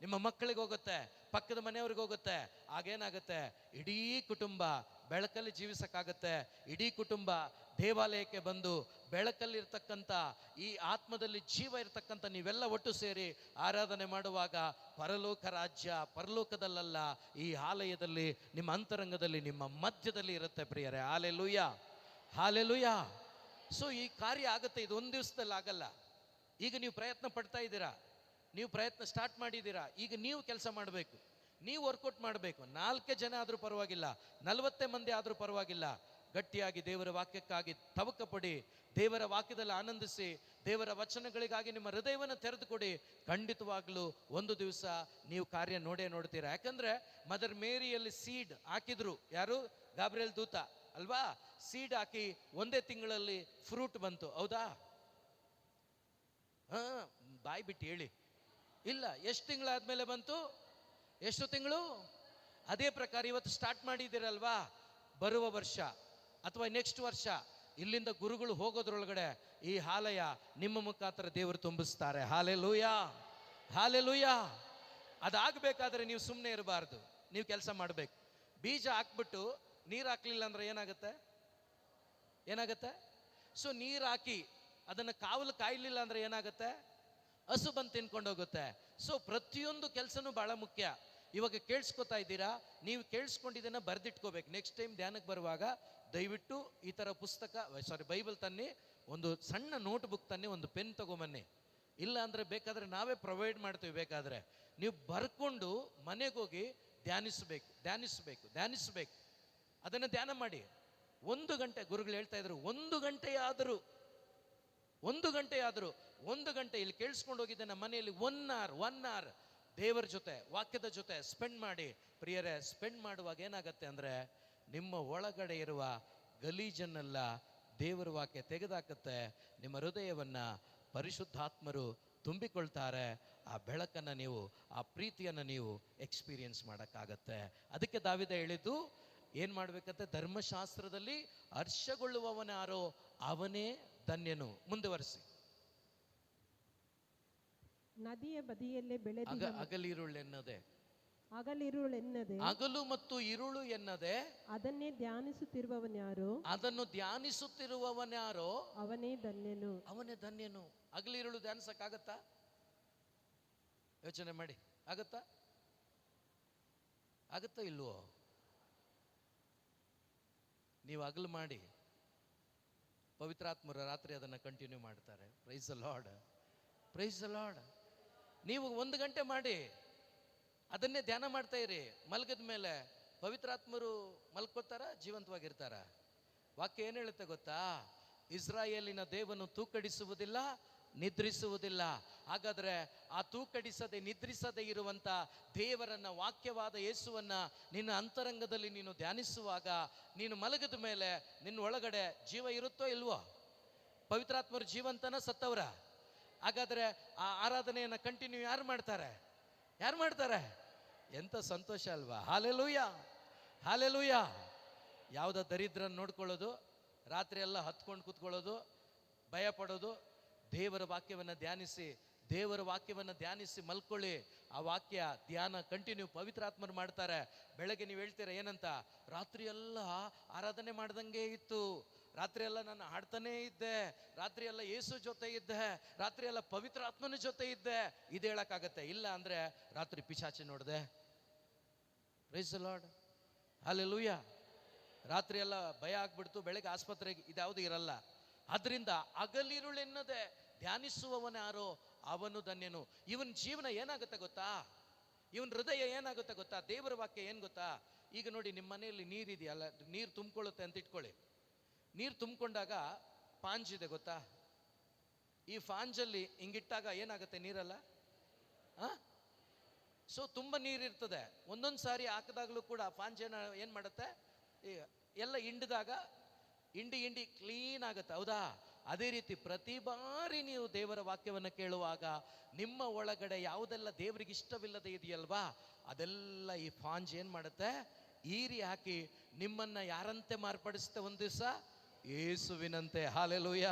ನಿಮ್ಮ ಮಕ್ಕಳಿಗೆ ಹೋಗುತ್ತೆ, ಪಕ್ಕದ ಮನೆಯವ್ರಿಗೆ ಹೋಗುತ್ತೆ. ಆಗೇನಾಗುತ್ತೆ? ಇಡೀ ಕುಟುಂಬ ಬೆಳಕಲ್ಲಿ ಜೀವಿಸಕ್ಕಾಗತ್ತೆ. ಇಡೀ ಕುಟುಂಬ ದೇವಾಲಯಕ್ಕೆ ಬಂದು ಬೆಳಕಲ್ಲಿರ್ತಕ್ಕಂಥ ಈ ಆತ್ಮದಲ್ಲಿ ಜೀವ ಇರ್ತಕ್ಕಂಥ ನೀವೆಲ್ಲ ಒಟ್ಟು ಸೇರಿ ಆರಾಧನೆ ಮಾಡುವಾಗ ಪರಲೋಕ ರಾಜ್ಯ ಪರಲೋಕದಲ್ಲ, ಈ ಆಲಯದಲ್ಲಿ, ನಿಮ್ಮ ಅಂತರಂಗದಲ್ಲಿ, ನಿಮ್ಮ ಮಧ್ಯದಲ್ಲಿ ಇರುತ್ತೆ ಪ್ರಿಯರೇ. Hallelujah, hallelujah. ಸೊ ಈ ಕಾರ್ಯ ಆಗುತ್ತೆ. ಇದು ಒಂದು ದಿವಸದಲ್ಲಿ ಆಗಲ್ಲ. ಈಗ ನೀವು ಪ್ರಯತ್ನ ಪಡ್ತಾ ಇದ್ದೀರಾ, ನೀವು ಪ್ರಯತ್ನ ಸ್ಟಾರ್ಟ್ ಮಾಡಿದ್ದೀರಾ. ಈಗ ನೀವು ಕೆಲಸ ಮಾಡಬೇಕು, ನೀವು ವರ್ಕೌಟ್ ಮಾಡಬೇಕು. 4 ಜನ ಆದರೂ ಪರವಾಗಿಲ್ಲ, 40 ಮಂದಿ ಆದರೂ ಪರವಾಗಿಲ್ಲ. ಗಟ್ಟಿಯಾಗಿ ದೇವರ ವಾಕ್ಯಕ್ಕಾಗಿ ತವಕ ಪಡಿ, ದೇವರ ವಾಕ್ಯದಲ್ಲಿ ಆನಂದಿಸಿ, ದೇವರ ವಚನಗಳಿಗಾಗಿ ನಿಮ್ಮ ಹೃದಯವನ್ನು ತೆರೆದುಕೊಡಿ. ಖಂಡಿತವಾಗ್ಲೂ ಒಂದು ದಿವಸ ನೀವು ಕಾರ್ಯ ನೋಡ್ತೀರಾ. ಯಾಕಂದ್ರೆ ಮದರ್ ಮೇರಿಯಲ್ಲಿ ಸೀಡ್ ಹಾಕಿದ್ರು. ಯಾರು? ಗಾಬ್ರಿಯಲ್ ದೂತ ಅಲ್ವಾ? ಸೀಡ್ ಹಾಕಿ 1 ತಿಂಗಳಲ್ಲಿ ಫ್ರೂಟ್ ಬಂತು. ಹೌದಾ? ಬಾಯ್ ಬಿಟ್ಟು ಹೇಳಿ. ಇಲ್ಲ, ಎಷ್ಟು ತಿಂಗಳಾದ್ಮೇಲೆ ಬಂತು? ಎಷ್ಟು ತಿಂಗಳು? ಅದೇ ಪ್ರಕಾರ ಇವತ್ತು ಸ್ಟಾರ್ಟ್ ಮಾಡಿದ್ದೀರಲ್ವಾ, ಬರುವ ವರ್ಷ ಅಥವಾ ನೆಕ್ಸ್ಟ್ ವರ್ಷ ಇಲ್ಲಿಂದ ಗುರುಗಳು ಹೋಗೋದ್ರೊಳಗಡೆ ಈ ಆಲಯ ನಿಮ್ಮ ಮುಖಾಂತರ ದೇವರು ತುಂಬಿಸ್ತಾರೆ. Hallelujah, hallelujah. ಅದಾಗಬೇಕಾದ್ರೆ ನೀವು ಸುಮ್ಮನೆ ಇರಬಾರ್ದು, ನೀವು ಕೆಲಸ ಮಾಡಬೇಕು. ಬೀಜ ಹಾಕ್ಬಿಟ್ಟು ನೀರು ಹಾಕ್ಲಿಲ್ಲ ಅಂದ್ರೆ ಏನಾಗತ್ತೆ? ಸೊ ನೀರು ಹಾಕಿ ಅದನ್ನು ಕಾವಲು ಕಾಯಲಿಲ್ಲ ಅಂದ್ರೆ ಏನಾಗುತ್ತೆ? ಹಸು ಬಂದು ತಿನ್ಕೊಂಡು ಹೋಗುತ್ತೆ. ಸೊ ಪ್ರತಿಯೊಂದು ಕೆಲಸನೂ ಬಹಳ ಮುಖ್ಯ. ಇವಾಗ ಕೇಳಿಸ್ಕೊತಾ ಇದ್ದೀರಾ, ನೀವು ಕೇಳಿಸ್ಕೊಂಡಿದ್ದನ್ನ ಬರೆದಿಟ್ಕೋಬೇಕು. ನೆಕ್ಸ್ಟ್ ಟೈಮ್ ಧ್ಯಾನಕ್ಕೆ ಬರುವಾಗ ದಯವಿಟ್ಟು ಈ ಥರ ಪುಸ್ತಕ, ಬೈಬಲ್ ತನ್ನಿ, ಒಂದು ಸಣ್ಣ ನೋಟ್ ಬುಕ್ ತನ್ನಿ, ಒಂದು ಪೆನ್ ತಗೊಂಬನ್ನಿ. ಇಲ್ಲ ಅಂದರೆ ಬೇಕಾದರೆ ನಾವೇ ಪ್ರೊವೈಡ್ ಮಾಡ್ತೀವಿ. ಬೇಕಾದರೆ ನೀವು ಬರ್ಕೊಂಡು ಮನೆಗೆ ಹೋಗಿ ಧ್ಯಾನಿಸ್ಬೇಕು. ಅದನ್ನು ಧ್ಯಾನ ಮಾಡಿ. 1 ಗಂಟೆ, ಗುರುಗಳು ಹೇಳ್ತಾ ಇದ್ರು, 1 ಗಂಟೆ ಆದರೂ 1 ಗಂಟೆ ಇಲ್ಲಿ ಕೇಳಿಸ್ಕೊಂಡು ಹೋಗಿದ್ದೆ ನಮ್ಮ ಮನೆಯಲ್ಲಿ. 1 hour ದೇವರ ಜೊತೆ, ವಾಕ್ಯದ ಜೊತೆ ಸ್ಪೆಂಡ್ ಮಾಡಿ. ಪ್ರಿಯರೇ, ಸ್ಪೆಂಡ್ ಮಾಡುವಾಗ ಏನಾಗತ್ತೆ ಅಂದರೆ ನಿಮ್ಮ ಒಳಗಡೆ ಇರುವ ಗಲೀಜನ್ನೆಲ್ಲ ದೇವರ ವಾಕ್ಯ ತೆಗೆದಾಕತ್ತೆ. ನಿಮ್ಮ ಹೃದಯವನ್ನು ಪರಿಶುದ್ಧಾತ್ಮರು ತುಂಬಿಕೊಳ್ತಾರೆ. ಆ ಬೆಳಕನ್ನು ನೀವು, ಆ ಪ್ರೀತಿಯನ್ನು ನೀವು ಎಕ್ಸ್ಪೀರಿಯನ್ಸ್ ಮಾಡೋಕ್ಕಾಗತ್ತೆ. ಅದಕ್ಕೆ ದಾವೀದ ಹೇಳಿದ್ದು ಏನು ಮಾಡಬೇಕಂತೆ? ಧರ್ಮಶಾಸ್ತ್ರದಲ್ಲಿ ಹರ್ಷಗೊಳ್ಳುವವನಾರೋ ಅವನೇ ಧನ್ಯನು. ಮುಂದುವರಿಸಿ. ನದಿಯ ಬದಿಯಲ್ಲೇ ಬೆಳೆದ ಹಗಲಿರುಳೆನ್ನದೆ, ಹಗಲಿರುಳೆನ್ನದೆ, ಹಗಲು ಮತ್ತು ಇರುಳು ಎನ್ನದೆ ಅದನ್ನೇ ಧ್ಯಾನಿಸುತ್ತಿರುವವನ್ಯಾರೋ, ಅದನ್ನು ಧ್ಯಾನಿಸುತ್ತಿರುವವನ್ಯಾರೋ ಅವನೇ ಧನ್ಯನು. ಅವನೇ ಧನ್ಯನು. ಹಗಲಿರುಳು ಧ್ಯಾನಿಸಕ್ಕಾಗತ್ತಾ? ಯೋಚನೆ ಮಾಡಿ, ಆಗತ್ತಾ? ಆಗತ್ತಾ ಇಲ್ವೋ? ನೀವು ಹಗಲು ಮಾಡಿ, ಪವಿತ್ರಾತ್ಮರ ರಾತ್ರಿ ಅದನ್ನು ಕಂಟಿನ್ಯೂ ಮಾಡ್ತಾರೆ. Praise the lord, praise the lord. ನೀವು 1 ಗಂಟೆ ಮಾಡಿ ಅದನ್ನೇ ಧ್ಯಾನ ಮಾಡ್ತಾ ಇರಿ. ಮಲಗದ ಮೇಲೆ ಪವಿತ್ರಾತ್ಮರು ಮಲ್ಕೋತಾರ, ಜೀವಂತವಾಗಿರ್ತಾರ? ವಾಕ್ಯ ಏನು ಹೇಳುತ್ತೆ ಗೊತ್ತಾ? ಇಸ್ರಾಯೇಲಿನ ದೇವನು ತೂಕಡಿಸುವುದಿಲ್ಲ, ನಿದ್ರಿಸುವುದಿಲ್ಲ. ಹಾಗಾದ್ರೆ ಆ ತೂಕಡಿಸದೆ ನಿದ್ರಿಸದೆ ಇರುವಂತ ದೇವರನ್ನ, ವಾಕ್ಯವಾದ ಯೇಸುವನ್ನ ನಿನ್ನ ಅಂತರಂಗದಲ್ಲಿ ನೀನು ಧ್ಯಾನಿಸುವಾಗ, ನೀನು ಮಲಗದ ಮೇಲೆ ನಿನ್ನ ಒಳಗಡೆ ಜೀವ ಇರುತ್ತೋ ಇಲ್ವೋ? ಪವಿತ್ರಾತ್ಮರು ಜೀವಂತನ ಸತ್ತವರ? ಹಾಗಾದ್ರೆ ಆ ಆರಾಧನೆಯನ್ನ ಕಂಟಿನ್ಯೂ ಯಾರು ಮಾಡ್ತಾರೆ? ಯಾರು ಮಾಡ್ತಾರೆ? ಎಂತ ಸಂತೋಷ ಅಲ್ವಾ? Hallelujah, hallelujah. ಯಾವುದೋ ದರಿದ್ರ ನೋಡ್ಕೊಳ್ಳೋದು, ರಾತ್ರಿ ಎಲ್ಲ ಹತ್ಕೊಂಡು ಕೂತ್ಕೊಳ್ಳೋದು, ಭಯ ಪಡೋದು. ದೇವರ ವಾಕ್ಯವನ್ನು ಧ್ಯಾನಿಸಿ, ದೇವರ ವಾಕ್ಯವನ್ನು ಧ್ಯಾನಿಸಿ ಮಲ್ಕೊಳ್ಳಿ. ಆ ವಾಕ್ಯ ಧ್ಯಾನ ಕಂಟಿನ್ಯೂ ಪವಿತ್ರಾತ್ಮರು ಮಾಡ್ತಾರೆ. ಬೆಳಗ್ಗೆ ನೀವು ಹೇಳ್ತೀರಾ ಏನಂತ? ರಾತ್ರಿ ಎಲ್ಲ ಆರಾಧನೆ ಮಾಡ್ದಂಗೆ ಇತ್ತು, ರಾತ್ರಿ ಎಲ್ಲ ನಾನು ಹಾಡ್ತಾನೇ ಇದ್ದೆ, ರಾತ್ರಿ ಎಲ್ಲ ಯೇಸು ಜೊತೆ ಇದ್ದೆ, ರಾತ್ರಿ ಎಲ್ಲ ಪವಿತ್ರಾತ್ಮನ ಜೊತೆ ಇದ್ದೆ. ಇದು ಹೇಳಕ್ಕಾಗತ್ತೆ? ಇಲ್ಲ ಅಂದ್ರೆ ರಾತ್ರಿ ಪಿಶಾಚಿ ನೋಡಿದೆ. Praise the lord, hallelujah. ರಾತ್ರಿ ಎಲ್ಲ ಭಯ ಆಗ್ಬಿಡ್ತು, ಬೆಳಗ್ಗೆ ಆಸ್ಪತ್ರೆಗೆ, ಇದ್ಯಾವುದು ಇರಲ್ಲ. ಆದ್ರಿಂದ ಹಗಲಿರುಳೆನ್ನದೆ ಧ್ಯಾನಿಸುವವನ್ಯಾರೋ ಅವನು ಧನ್ಯನು. ಇವನ್ ಜೀವನ ಏನಾಗುತ್ತೆ ಗೊತ್ತಾ? ಇವನ್ ಹೃದಯ ಏನಾಗುತ್ತೆ ಗೊತ್ತಾ? ದೇವರ ವಾಕ್ಯ ಏನ್ ಗೊತ್ತಾ? ಈಗ ನೋಡಿ, ನಿಮ್ಮ ಮನೆಯಲ್ಲಿ ನೀರಿದೆಯಲ್ಲ, ನೀರು ತುಂಬಿಕೊಳ್ಳುತ್ತೆ ಅಂತ ಇಟ್ಕೊಳ್ಳಿ. ನೀರು ತುಂಬಿಕೊಂಡಾಗ ಪಾಂಜ್ ಇದೆ ಗೊತ್ತಾ? ಈ ಫಾಂಜಲ್ಲಿ ಹಿಂಗಿಟ್ಟಾಗ ಏನಾಗುತ್ತೆ? ನೀರಲ್ಲ. ಸೊ ತುಂಬ ನೀರಿರ್ತದೆ. ಒಂದೊಂದು ಸಾರಿ ಹಾಕಿದಾಗಲೂ ಕೂಡ ಫಾಂಜ್ ಏನು ಮಾಡುತ್ತೆ? ಎಲ್ಲ ಹಿಂಡಿದಾಗ ಹಿಂಡಿ ಕ್ಲೀನ್ ಆಗುತ್ತೆ, ಹೌದಾ? ಅದೇ ರೀತಿ ಪ್ರತಿ ಬಾರಿ ನೀವು ದೇವರ ವಾಕ್ಯವನ್ನು ಕೇಳುವಾಗ ನಿಮ್ಮ ಒಳಗಡೆ ಯಾವುದೆಲ್ಲ ದೇವರಿಗೆ ಇಷ್ಟವಿಲ್ಲದೆ ಇದೆಯಲ್ವಾ, ಅದೆಲ್ಲ ಈ ಫಾಂಜ್ ಏನು ಮಾಡುತ್ತೆ? ಈರಿ ಹಾಕಿ ನಿಮ್ಮನ್ನ ಯಾರಂತೆ ಮಾರ್ಪಡಿಸುತ್ತೆ? ಒಂದು ದಿವಸ ಯೇಸುವಿನಂತೆ. ಹಾಲೆಲೂಯ.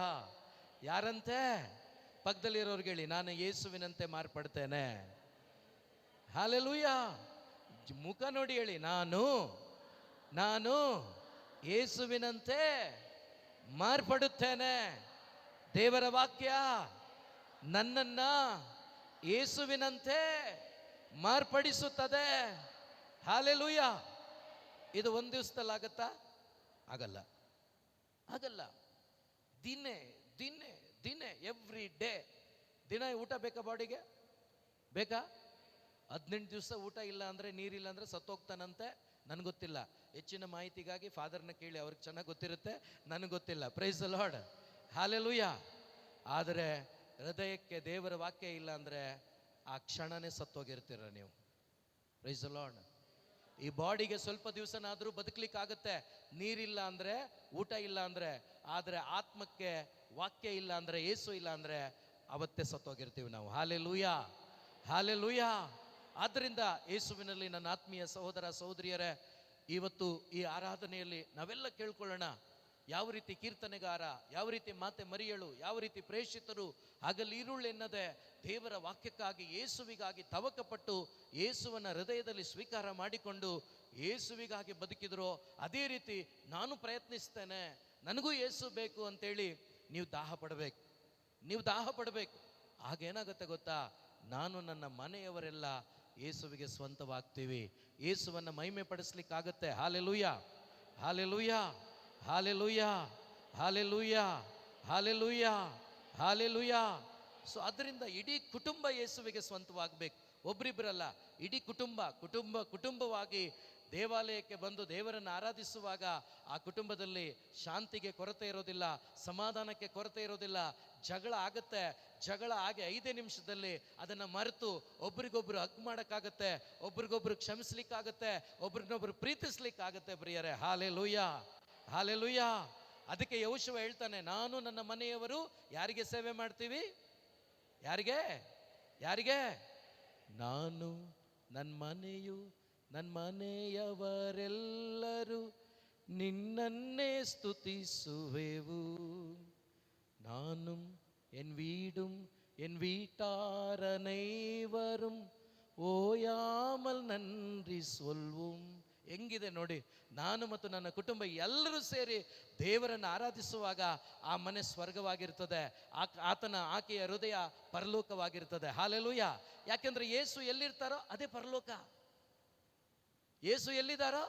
ಯಾರಂತೆ? ಪಕ್ಕದಲ್ಲಿರೋರ್ಗೆ ಹೇಳಿ, ನಾನು ಯೇಸುವಿನಂತೆ ಮಾರ್ಪಡ್ತೇನೆ. ಹಾಲೆಲೂಯ. ಮುಖ ನೋಡಿ ಹೇಳಿ, ನಾನು ಯೇಸುವಿನಂತೆ ಮಾರ್ಪಡುತ್ತೇನೆ. ದೇವರ ವಾಕ್ಯ ನನ್ನನ್ನ ಯೇಸುವಿನಂತೆ ಮಾರ್ಪಡಿಸುತ್ತದೆ. ಹಾಲೆಲೂಯ. ಇದು ಒಂದು ದಿವಸದಲ್ಲಿ ಆಗತ್ತಾ? ಆಗಲ್ಲ, ಆಗಲ್ಲ. ದಿನೇ ದಿನೇ ದಿನೇ, ಎವ್ರಿ ಡೇ. ದಿನ ಊಟ ಬೇಕಾ ಬಾಡಿಗೆ? ಬೇಕಾ? 18 ದಿವಸ ಊಟ ಇಲ್ಲ ಅಂದರೆ, ನೀರಿಲ್ಲ ಅಂದರೆ ಸತ್ತೋಗ್ತಾನಂತೆ. ನನಗೆ ಗೊತ್ತಿಲ್ಲ, ಹೆಚ್ಚಿನ ಮಾಹಿತಿಗಾಗಿ ಫಾದರ್ನ ಕೇಳಿ, ಅವ್ರಿಗೆ ಚೆನ್ನಾಗಿ ಗೊತ್ತಿರುತ್ತೆ, ನನಗೆ ಗೊತ್ತಿಲ್ಲ. Praise the lord, hallelujah. ಆದರೆ ಹೃದಯಕ್ಕೆ ದೇವರ ವಾಕ್ಯ ಇಲ್ಲ ಅಂದರೆ ಆ ಕ್ಷಣನೇ ಸತ್ತೋಗಿರ್ತೀರ ನೀವು. Praise the lord. ಈ ಬಾಡಿಗೆ ಸ್ವಲ್ಪ ದಿವಸನಾದರೂ ಬದುಕಲಿಕ್ಕಾಗತ್ತೆ, ನೀರಿಲ್ಲ ಅಂದರೆ, ಊಟ ಇಲ್ಲ ಅಂದರೆ. ಆದರೆ ಆತ್ಮಕ್ಕೆ ವಾಕ್ಯ ಇಲ್ಲ ಅಂದರೆ, ಯೇಸು ಇಲ್ಲ ಅಂದರೆ ಅವತ್ತೇ ಸತ್ತೋಗಿರ್ತೀವಿ ನಾವು. Hallelujah, hallelujah. ಆದ್ದರಿಂದ ಯೇಸುವಿನಲ್ಲಿ ನನ್ನ ಆತ್ಮೀಯ ಸಹೋದರ ಸಹೋದರಿಯರೇ, ಇವತ್ತು ಈ ಆರಾಧನೆಯಲ್ಲಿ ನಾವೆಲ್ಲ ಕೇಳ್ಕೊಳ್ಳೋಣ. ಯಾವ ರೀತಿ ಕೀರ್ತನೆಗಾರ, ಯಾವ ರೀತಿ ಮಾತೆ ಮರಿಯಳು, ಯಾವ ರೀತಿ ಪ್ರೇಷಿತರು ಹಗಲಿರುಳೆನ್ನದೆ ದೇವರ ವಾಕ್ಯಕ್ಕಾಗಿ, ಯೇಸುವಿಗಾಗಿ ತವಕಪಟ್ಟು ಯೇಸುವನ್ನ ಹೃದಯದಲ್ಲಿ ಸ್ವೀಕಾರ ಮಾಡಿಕೊಂಡು ಯೇಸುವಿಗಾಗಿ ಬದುಕಿದ್ರು. ಅದೇ ರೀತಿ ನಾನು ಪ್ರಯತ್ನಿಸ್ತೇನೆ, ನನಗೂ ಯೇಸು ಬೇಕು ಅಂತೇಳಿ ನೀವು ದಾಹ ಪಡಬೇಕು, ನೀವು ದಾಹ ಪಡಬೇಕು. ಆಗೇನಾಗುತ್ತೆ ಗೊತ್ತಾ? ನಾನು ನನ್ನ ಮನೆಯವರೆಲ್ಲ ಯೇಸುವಿಗೆ ಸ್ವಂತವಾಗ್ತೀವಿ. ಯೇಸುವನ್ನ ಮಹಿಮೆ ಪಡಿಸ್ಲಿಕ್ಕಾಗತ್ತೆ. Hallelujah, hallelujah, hallelujah, hallelujah, hallelujah, hallelujah. So ಅದರಿಂದ ಇಡೀ ಕುಟುಂಬ ಯೇಸುವಿಗೆ ಸ್ವಂತವಾಗಬೇಕು. ಒಬ್ರಿಬ್ಬರಲ್ಲ, ಇಡೀ ಕುಟುಂಬವಾಗಿ ದೇವಾಲಯಕ್ಕೆ ಬಂದು ದೇವರನ್ನು ಆರಾಧಿಸುವಾಗ ಆ ಕುಟುಂಬದಲ್ಲಿ ಶಾಂತಿಗೆ ಕೊರತೆ ಇರೋದಿಲ್ಲ, ಸಮಾಧಾನಕ್ಕೆ ಕೊರತೆ ಇರೋದಿಲ್ಲ. ಜಗಳ ಆಗುತ್ತೆ. ಜಗಳ ಆಗಿ 5 ನಿಮಿಷದಲ್ಲಿ ಅದನ್ನು ಮರೆತು ಒಬ್ರಿಗೊಬ್ರು ಹಗ್ ಮಾಡೋಕ್ಕಾಗತ್ತೆ, ಒಬ್ರಿಗೊಬ್ರು ಕ್ಷಮಿಸ್ಲಿಕ್ಕಾಗತ್ತೆ, ಒಬ್ರಿಗೊಬ್ರು ಪ್ರೀತಿಸ್ಲಿಕ್ಕಾಗತ್ತೆ ಪ್ರಿಯರೇ. Hallelujah, hallelujah. ಅದಕ್ಕೆ ಯೆಹೋಶುವ ಹೇಳ್ತಾನೆ, ನಾನು ನನ್ನ ಮನೆಯವರು ಯಾರಿಗೆ ಸೇವೆ ಮಾಡ್ತೀವಿ? ಯಾರಿಗೆ? ಯಾರಿಗೆ? ನಾನು, ನನ್ನ ಮನೆಯು, ನನ್ನ ಮನೆಯವರೆಲ್ಲರೂ ನಿನ್ನನ್ನೇ ಸ್ತುತಿಸುವೆವು. நானும் என் வீடும் என் வீட்டார் அனைவரும் ஓயாமல் நன்றி சொல்வோம். ಹೆಂಗಿದೆ ನೋಡಿ, ನಾನು ಮತ್ತು ನನ್ನ ಕುಟುಂಬ ಎಲ್ಲರೂ ಸೇರಿ ದೇವರನ್ನು ಆರಾಧಿಸುವಾಗ ಆ ಮನೆ ಸ್ವರ್ಗವಾಗಿರ್ತದೆ, ಆಕೆಯ ಹೃದಯ ಪರಲೋಕವಾಗಿರ್ತದೆ. ಹಾಲೆಲೂಯಾ. ಯಾಕೆಂದ್ರೆ ಯೇಸು ಎಲ್ಲಿರ್ತಾರೋ ಅದೇ ಪರಲೋಕ. ಯೇಸು ಎಲ್ಲಿದ್ದಾರೋ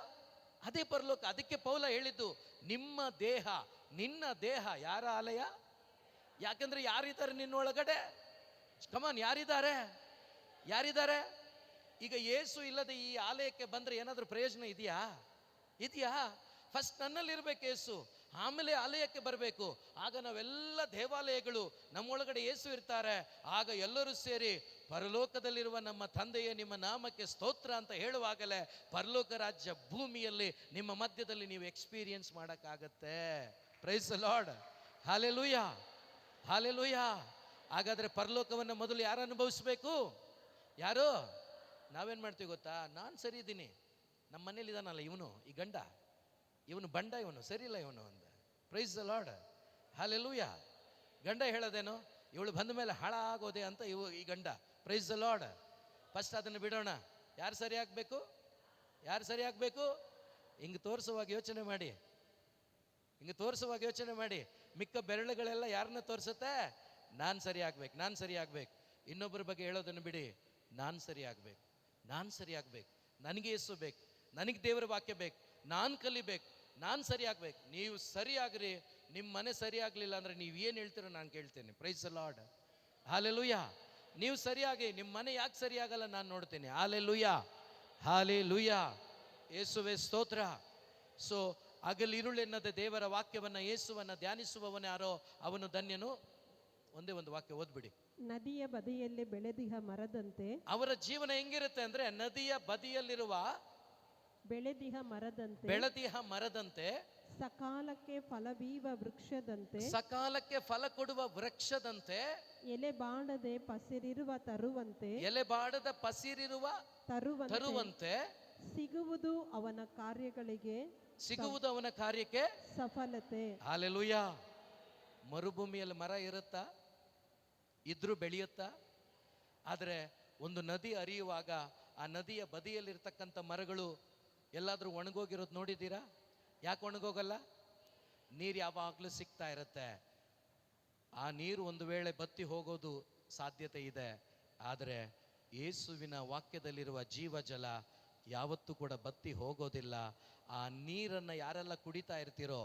ಅದೇ ಪರಲೋಕ. ಅದಕ್ಕೆ ಪೌಲ ಹೇಳಿದ್ದು, ನಿಮ್ಮ ದೇಹ, ನಿನ್ನ ದೇಹ ಯಾರ ಆಲಯ? ಯಾಕಂದ್ರೆ ಯಾರಿದ್ದಾರೆ ನಿನ್ನೊಳಗಡೆ? ಕಮಾನ್, ಯಾರಿದ್ದಾರೆ? ಯಾರಿದ್ದಾರೆ? ಈಗ ಯೇಸು ಇಲ್ಲದೆ ಈ ಆಲಯಕ್ಕೆ ಬಂದ್ರೆ ಏನಾದ್ರೂ ಪ್ರಯೋಜನ ಇದೆಯಾ? ಇದೆಯಾ? ಫಸ್ಟ್ ನನ್ನಲ್ಲಿ ಇರ್ಬೇಕು ಯೇಸು, ಆಮೇಲೆ ಆಲಯಕ್ಕೆ ಬರಬೇಕು. ಆಗ ನಾವೆಲ್ಲ ದೇವಾಲಯಗಳು, ನಮ್ಮೊಳಗಡೆ ಯೇಸು ಇರ್ತಾರೆ. ಆಗ ಎಲ್ಲರೂ ಸೇರಿ ಪರಲೋಕದಲ್ಲಿರುವ ನಮ್ಮ ತಂದೆಯೇ ನಿಮ್ಮ ನಾಮಕ್ಕೆ ಸ್ತೋತ್ರ ಅಂತ ಹೇಳುವಾಗಲೇ ಪರಲೋಕ ರಾಜ್ಯ ಭೂಮಿಯಲ್ಲಿ ನಿಮ್ಮ ಮಧ್ಯದಲ್ಲಿ ನೀವು ಎಕ್ಸ್ಪೀರಿಯನ್ಸ್ ಮಾಡೋಕ್ಕಾಗತ್ತೆ. Praise the lord. Hallelujah, hallelujah. ಹಾಗಾದ್ರೆ ಪರಲೋಕವನ್ನು ಮೊದಲು ಯಾರು ಅನುಭವಿಸ್ಬೇಕು? ಯಾರು? ನಾವೇನು ಮಾಡ್ತೀವಿ ಗೊತ್ತಾ? ನಾನು ಸರಿ ಇದ್ದೀನಿ, ನಮ್ಮ ಮನೇಲಿ ಇದಾನಲ್ಲ ಇವನು, ಈ ಗಂಡ, ಇವನು ಬಂಡ, ಇವನು ಸರಿ ಇಲ್ಲ ಇವನು ಅಂತ. Praise the lord. ಹಾಲೆಲೂಯಾ. ಗಂಡ ಹೇಳೋದೇನು, ಇವಳು ಬಂದ ಮೇಲೆ ಹಾಳಾಗೋದೆ ಅಂತ ಈ ಗಂಡ. Price the lord. ಫಸ್ಟ್ ಅದನ್ನು ಬಿಡೋಣ. ಯಾರು ಸರಿ ಆಗ್ಬೇಕು? ಯಾರು ಸರಿ ಆಗ್ಬೇಕು? ಹಿಂಗೆ ತೋರಿಸುವಾಗ ಯೋಚನೆ ಮಾಡಿ, ಹಿಂಗೆ ತೋರಿಸುವಾಗ ಯೋಚನೆ ಮಾಡಿ. ಮಿಕ್ಕ ಬೆರಳುಗಳೆಲ್ಲ ಯಾರನ್ನ ತೋರಿಸುತ್ತೆ? ನಾನು ಸರಿ ಆಗ್ಬೇಕು, ನಾನು ಸರಿ ಆಗ್ಬೇಕು. ಇನ್ನೊಬ್ಬರ ಬಗ್ಗೆ ಹೇಳೋದನ್ನು ಬಿಡಿ. ನಾನು ಸರಿ ಆಗ್ಬೇಕು, ನಾನು ಸರಿ ಆಗ್ಬೇಕು, ನನಗೆ ಯೇಸು ಬೇಕು, ನನಗೆ ದೇವರ ವಾಕ್ಯ ಬೇಕು, ನಾನು ಕಲಿಬೇಕು, ನಾನು ಸರಿ ಆಗ್ಬೇಕು. ನೀವು ಸರಿ ಆಗ್ರಿ. ನಿಮ್ಮ ಮನೆ ಸರಿ ಆಗಲಿಲ್ಲ ಅಂದರೆ ನೀವು ಏನು ಹೇಳ್ತೀರೋ ನಾನು ಕೇಳ್ತೇನೆ. Praise the lord. ಹಾಲೆಲೂಯಾ. ನೀವು ಸರಿಯಾಗಿ, ನಿಮ್ಮ ಮನೆ ಯಾಕೆ ಸರಿ ಆಗಲ್ಲ ನಾನು ನೋಡ್ತೇನೆ. Hallelujah, hallelujah. ಯೇಸುವೇ ಸ್ತೋತ್ರ. ಸೊ ಹಗಲಿರುಳೆನ್ನದೆ ದೇವರ ವಾಕ್ಯವನ್ನು, ಯೇಸುವನ್ನು ಧ್ಯಾನಿಸುವವನು ಯಾರೋ ಅವನು ಧನ್ಯನು. ಒಂದೇ ಒಂದು ವಾಕ್ಯ ಓದ್ಬಿಡಿ. ನದಿಯ ಬದಿಯಲ್ಲಿ ಬೆಳೆದಿಹ ಮರದಂತೆ, ಅವರ ಜೀವನ ಹೆಂಗಿರುತ್ತೆ ಅಂದ್ರೆ, ನದಿಯ ಬದಿಯಲ್ಲಿರುವ ಬೆಳೆದಿಹ ಮರದಂತೆ, ಬೆಳೆದಿಹ ಮರದಂತೆ, ಸಕಾಲಕ್ಕೆ ಫಲಬೀವ ವೃಕ್ಷದಂತೆ, ಸಕಾಲಕ್ಕೆ ಫಲ ಕೊಡುವ ವೃಕ್ಷದಂತೆ, ಎಲೆ ಬಾಡದೆ ಪಸಿರಿರುವ ತರುವಂತೆ, ಎಲೆ ಬಾಡದ ಪಸಿರಿರುವ ತರುವಂತೆ, ಸಿಗುವುದು ಅವನ ಕಾರ್ಯಗಳಿಗೆ, ಸಿಗುವುದು ಅವನ ಕಾರ್ಯಕ್ಕೆ ಸಫಲತೆ. ಹಾಲೆಲೂಯಾ. ಮರುಭೂಮಿಯಲ್ಲಿ ಮರ ಇರುತ್ತಾ? ಇದ್ರೂ ಬೆಳೆಯುತ್ತಾ? ಆದರೆ ಒಂದು ನದಿ ಹರಿಯುವಾಗ ಆ ನದಿಯ ಬದಿಯಲ್ಲಿರ್ತಕ್ಕಂಥ ಮರಗಳು ಎಲ್ಲಾದರೂ ಒಣಗೋಗಿರೋದು ನೋಡಿದ್ದೀರಾ? ಯಾಕೆ ಒಣಗೋಗಲ್ಲ? ನೀರು ಯಾವಾಗಲೂ ಸಿಗ್ತಾ ಇರುತ್ತೆ. ಆ ನೀರು ಒಂದು ವೇಳೆ ಬತ್ತಿ ಹೋಗೋದು ಸಾಧ್ಯತೆ ಇದೆ. ಆದರೆ ಯೇಸುವಿನ ವಾಕ್ಯದಲ್ಲಿರುವ ಜೀವಜಲ ಯಾವತ್ತೂ ಕೂಡ ಬತ್ತಿ ಹೋಗೋದಿಲ್ಲ. ಆ ನೀರನ್ನು ಯಾರೆಲ್ಲ ಕುಡಿತಾ ಇರ್ತೀರೋ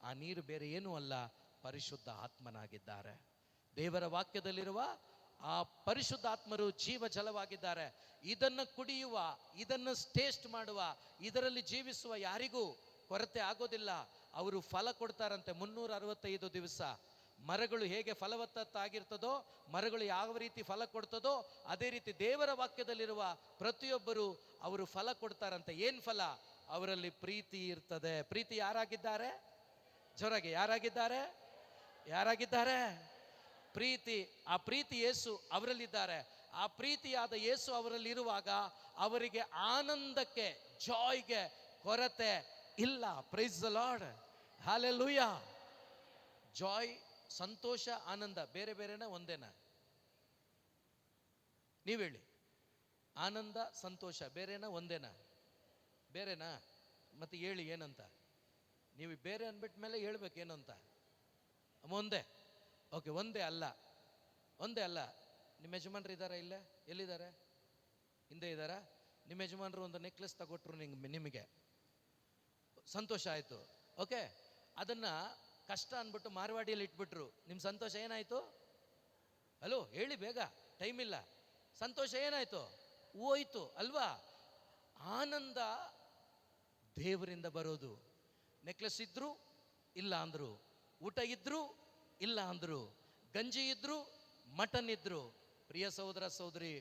ಆ ನೀರು ಬೇರೆ ಏನೂ ಅಲ್ಲ, ಪರಿಶುದ್ಧ ಆತ್ಮನಾಗಿದ್ದಾರೆ. ದೇವರ ವಾಕ್ಯದಲ್ಲಿರುವ ಆ ಪರಿಶುದ್ಧಾತ್ಮರು ಜೀವ ಜಲವಾಗಿದ್ದಾರೆ. ಇದನ್ನು ಕುಡಿಯುವ, ಇದನ್ನು ಟೇಸ್ಟ್ ಮಾಡುವ, ಇದರಲ್ಲಿ ಜೀವಿಸುವ ಯಾರಿಗೂ ಕೊರತೆ ಆಗೋದಿಲ್ಲ. ಅವರು ಫಲ ಕೊಡ್ತಾರಂತೆ 365 ದಿವಸ. ಮರಗಳು ಹೇಗೆ ಫಲವತ್ತಾಗಿರ್ತದೋ, ಮರಗಳು ಯಾವ ರೀತಿ ಫಲ ಕೊಡ್ತದೋ, ಅದೇ ರೀತಿ ದೇವರ ವಾಕ್ಯದಲ್ಲಿರುವ ಪ್ರತಿಯೊಬ್ಬರು ಅವರು ಫಲ ಕೊಡ್ತಾರಂತೆ. ಏನು ಫಲ? ಅವರಲ್ಲಿ ಪ್ರೀತಿ ಇರ್ತದೆ. ಪ್ರೀತಿ ಯಾರಾಗಿದ್ದಾರೆ? ಜೋರಾಗಿ, ಯಾರಾಗಿದ್ದಾರೆ? ಯಾರಾಗಿದ್ದಾರೆ? ಪ್ರೀತಿ. ಆ ಪ್ರೀತಿ ಯೇಸು ಅವರಲ್ಲಿದ್ದಾರೆ. ಆ ಪ್ರೀತಿಯಾದ ಯೇಸು ಅವರಲ್ಲಿರುವಾಗ ಅವರಿಗೆ ಆನಂದಕ್ಕೆ, ಜಾಯ್ಗೆ ಕೊರತೆ ಇಲ್ಲ. Praise the lord. Hallelujah. Joy, ಸಂತೋಷ, ಆನಂದ ಬೇರೆ ಬೇರೆನಾ ಒಂದೇನಾ? ನೀವು ಹೇಳಿ. ಆನಂದ, ಸಂತೋಷ ಬೇರೆನಾ ಒಂದೇನಾ? ಬೇರೆನಾ? ಮತ್ತೆ ಹೇಳಿ ಏನಂತ. ನೀವು ಬೇರೆ ಅಂದ್ಬಿಟ್ಟ ಮೇಲೆ ಹೇಳ್ಬೇಕೇನು ಅಂತ. ಒಂದೇ. ಓಕೆ, ಒಂದೇ ಅಲ್ಲ, ಒಂದೇ ಅಲ್ಲ. ನಿಮ್ಮ ಯಜಮಾನ್ರು ಇದ್ದಾರಾ? ಇಲ್ಲೇ ಎಲ್ಲಿದ್ದಾರೆ? ಹಿಂದೆ ಇದ್ದಾರಾ? ನಿಮ್ಮ ಯಜಮಾನ್ರು ಒಂದು ನೆಕ್ಲೆಸ್ ತಗೊಟ್ರು ನಿಮಗೆ ಸಂತೋಷ ಆಯಿತು. ಓಕೆ, ಅದನ್ನು ಕಷ್ಟ ಅಂದ್ಬಿಟ್ಟು ಮಾರ್ವಾಡಿಯಲ್ಲಿ ಇಟ್ಬಿಟ್ರು. ನಿಮ್ಮ ಸಂತೋಷ ಏನಾಯಿತು? ಹಲೋ ಹೇಳಿ ಬೇಗ, ಟೈಮ್ ಇಲ್ಲ. ಸಂತೋಷ ಏನಾಯಿತು? ಹೋಯ್ತು ಅಲ್ವಾ? ಆನಂದ ದೇವರಿಂದ ಬರೋದು. ನೆಕ್ಲೆಸ್ ಇದ್ರು ಇಲ್ಲ ಅಂದರು, ಊಟ ಇದ್ರು ಇಲ್ಲ ಅಂದರು, ಗಂಜಿ ಇದ್ರು ಮಟನ್ ಇದ್ರು. ಪ್ರಿಯ ಸಹೋದರ ಸಹೋದರಿ,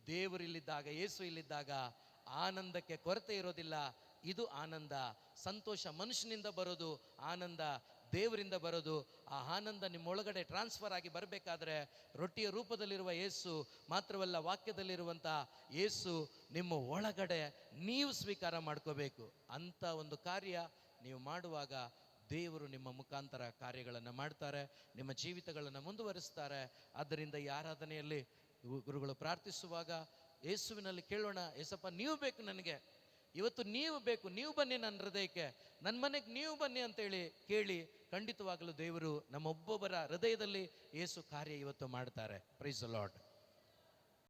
ದೇವರಿಲ್ಲಿದ್ದಾಗ, ಯೇಸು ಇಲ್ಲಿದ್ದಾಗ ಆನಂದಕ್ಕೆ ಕೊರತೆ ಇರೋದಿಲ್ಲ. ಇದು ಆನಂದ, ಸಂತೋಷ ಮನುಷ್ಯನಿಂದ ಬರೋದು, ಆನಂದ ದೇವರಿಂದ ಬರೋದು. ಆ ಆನಂದ ನಿಮ್ಮೊಳಗಡೆ ಟ್ರಾನ್ಸ್ಫರ್ ಆಗಿ ಬರಬೇಕಾದ್ರೆ ರೊಟ್ಟಿಯ ರೂಪದಲ್ಲಿರುವ ಯೇಸು ಮಾತ್ರವಲ್ಲ, ವಾಕ್ಯದಲ್ಲಿರುವಂಥ ಯೇಸು ನಿಮ್ಮ ಒಳಗಡೆ ನೀವು ಸ್ವೀಕಾರ ಮಾಡ್ಕೋಬೇಕು. ಅಂಥ ಒಂದು ಕಾರ್ಯ ನೀವು ಮಾಡುವಾಗ ದೇವರು ನಿಮ್ಮ ಮುಖಾಂತರ ಕಾರ್ಯಗಳನ್ನು ಮಾಡ್ತಾರೆ, ನಿಮ್ಮ ಜೀವಿತಗಳನ್ನು ಮುಂದುವರಿಸ್ತಾರೆ. ಆದ್ದರಿಂದ ಈ ಆರಾಧನೆಯಲ್ಲಿ ಗುರುಗಳು ಪ್ರಾರ್ಥಿಸುವಾಗ ಯೇಸುವಿನಲ್ಲಿ ಕೇಳೋಣ, ಏಸಪ್ಪ ನೀವು ಬೇಕು ನನಗೆ, ಇವತ್ತು ನೀವು ಬೇಕು, ನೀವು ಬನ್ನಿ ನನ್ನ ಹೃದಯಕ್ಕೆ, ನನ್ನ ಮನೆಗೆ ನೀವು ಬನ್ನಿ ಅಂತೇಳಿ ಕೇಳಿ ಖಂಡಿತವಾಗಲೂ ದೇವರು ನಮ್ಮೊಬ್ಬೊಬ್ಬರ ಹೃದಯದಲ್ಲಿ ಯೇಸು ಕಾರ್ಯ ಇವತ್ತು ಮಾಡ್ತಾರೆ. Praise the lord.